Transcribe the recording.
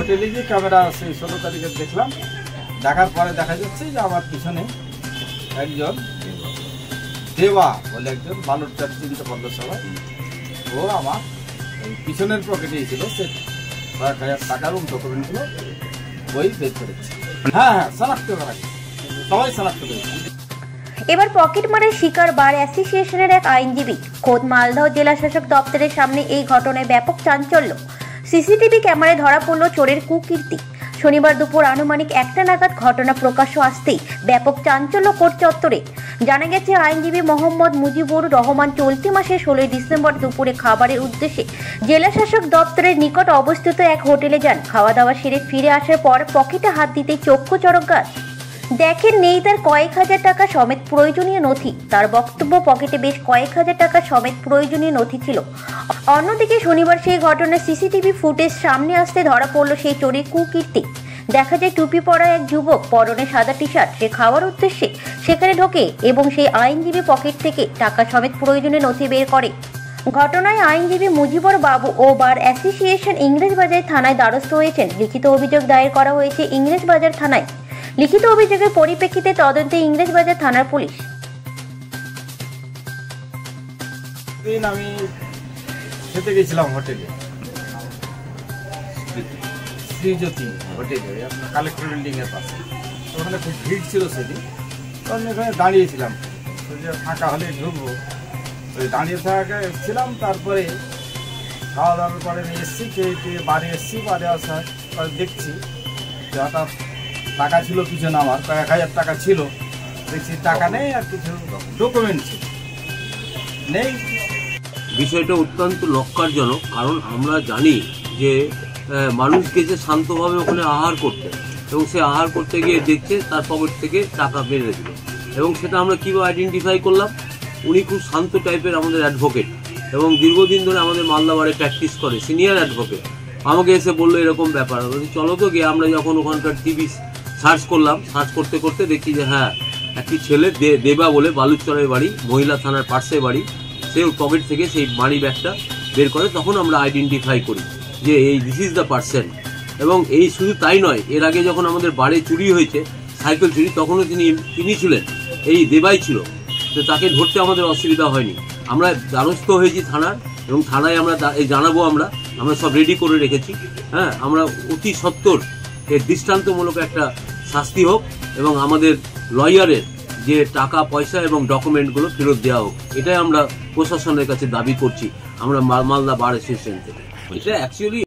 হোটেলে গিয়ে ক্যামেরা সেই 16 তারিখে দেখলাম। দেখার পরে দেখা যাচ্ছে যে আমার পিছনে একজন দেবা বলে একজন বালুরঘাট চিন্তা পদ্ম সবাই, ও আমার পিছনের পকেটেই ছিল, সে 1,000 টাকার ডকুমেন্টগুলো ওই বের করেছে। হ্যাঁ, শনাক্ত করা গেছে, সবাই শনাক্ত করেছে। এবার পকেটমারের শিকার বার অ্যাসোসিয়েশনের এক আইনজীবী খোদ মালদহ জেলা শাসক দপ্তরের সামনে এই ঘটনায় ব্যাপক চাঞ্চল্য। সিসিটিভি ক্যামেরায় ধরা পড়ল চোরের কুকীর্তি। শনিবার দুপুর আনুমানিক 1টা নাগাদ ঘটনা প্রকাশ্য আসতেই ব্যাপক চাঞ্চল্য কোর্ট চত্বরে। জানা গেছে, আইনজীবী মোহাম্মদ মুজিবুর রহমান চলতি মাসের 16 ডিসেম্বর দুপুরে খাবারের উদ্দেশ্যে জেলা শাসক দপ্তরের নিকট অবস্থিত এক হোটেলে যান। খাওয়া দাওয়া সেরে ফিরে আসার পর পকেটে হাত দিতেই চক্ষু চড়ক গাছ। দেখেন নেই তার কয়েক হাজার টাকা সমেত প্রয়োজনীয় নথি। তার বক্তব্য, পকেটে বেশ কয়েক হাজার টাকা সমেত প্রয়োজনীয় নথি ছিল। অন্যদিকে শনিবার সেই ঘটনার সিসিটিভি ফুটেজ সামনে আসতে ধরা পড়ল সেই চোরের কুকীর্তি। দেখা যায় টুপি পরা এক যুবক, পরনে সাদা টি শার্ট, সে খাওয়ার উদ্দেশ্যে সেখানে ঢোকে এবং সেই আইনজীবী পকেট থেকে টাকা সমেত প্রয়োজনীয় নথি বের করে। ঘটনায় আইনজীবী মুজিবুর বাবু ও বার অ্যাসোসিয়েশন ইংরেজবাজার থানায় দ্বারস্থ হয়েছেন। লিখিত অভিযোগ দায়ের করা হয়েছে ইংরেজবাজার থানায়। লিখিত অভিযোগের পরিপ্রেক্ষিতে তদন্তে ইংরেজবাজার থানার পুলিশ। আমি খেতে গেছিলাম হোটেলে, শ্রীজ্যোতি হোটেলে, আপনার কালেক্টর বিল্ডিং এর পাশে। ওখানে খুব ভিড় ছিল সেদিন, তো আমি ওখানে দাঁড়িয়েছিলাম, ফাঁকা হলে ঢুকবো, ওই দাঁড়িয়ে থাকছিলাম। তারপরে খাওয়া দাওয়ার পরে আমি এসছি, খেয়ে বাড়ি এসছি। বাড়ি আসার পরে দেখছি যে হঠাৎ টাকা ছিল পিছনে, আমার কয়েক হাজার টাকা ছিল। দেখছি টাকা নেই আর কিছু ডকুমেন্ট ছিল নেই। বিষয়টা অত্যন্ত লক্ষ্যজনক, কারণ আমরা জানি যে মানুষ গেছে শান্তভাবে ওখানে আহার করতে, এবং সে আহার করতে গিয়ে দেখছে তার পকেট থেকে টাকা বেরিয়ে দিল। এবং সেটা আমরা কীভাবে আইডেন্টিফাই করলাম? উনি খুব শান্ত টাইপের আমাদের অ্যাডভোকেট, এবং দীর্ঘদিন ধরে আমাদের মালদা বারে প্র্যাকটিস করে, সিনিয়র অ্যাডভোকেট। আমাকে এসে বললো এরকম ব্যাপার, চলো তো গিয়ে। আমরা যখন ওখানকার টিভি সার্চ করলাম, সার্চ করতে করতে দেখি যে হ্যাঁ, একটি ছেলে দেবা বলে বালুচরের বাড়ি, মহিলা থানার পার্শ্বে বাড়ি, সে ওর পকেট থেকে সেই মানি ব্যাগটা বের করে। তখন আমরা আইডেন্টিফাই করি যে এই দিস ইজ দ্য পার্সন। এবং এই শুধু তাই নয়, এর আগে যখন আমাদের বাড়ি চুরি হয়েছে, সাইকেল চুরি, তখনও তিনি ছিলেন, এই দেবাই ছিল। তো তাকে ধরতে আমাদের অসুবিধা হয়নি। আমরা দ্বারস্থ হয়েছি থানার, এবং থানায় আমরা জানাবো, আমরা সব রেডি করে রেখেছি। হ্যাঁ, আমরা অতি সত্বর এর দৃষ্টান্তমূলক একটা শাস্তি হোক, এবং আমাদের লয়ারের যে টাকা পয়সা এবং ডকুমেন্টগুলো ফেরত দেওয়া হোক, এটাই আমরা প্রশাসনের কাছে দাবি করছি। আমরা মালদা বার অ্যাসোসিয়েশন থেকে। এটা অ্যাকচুয়ালি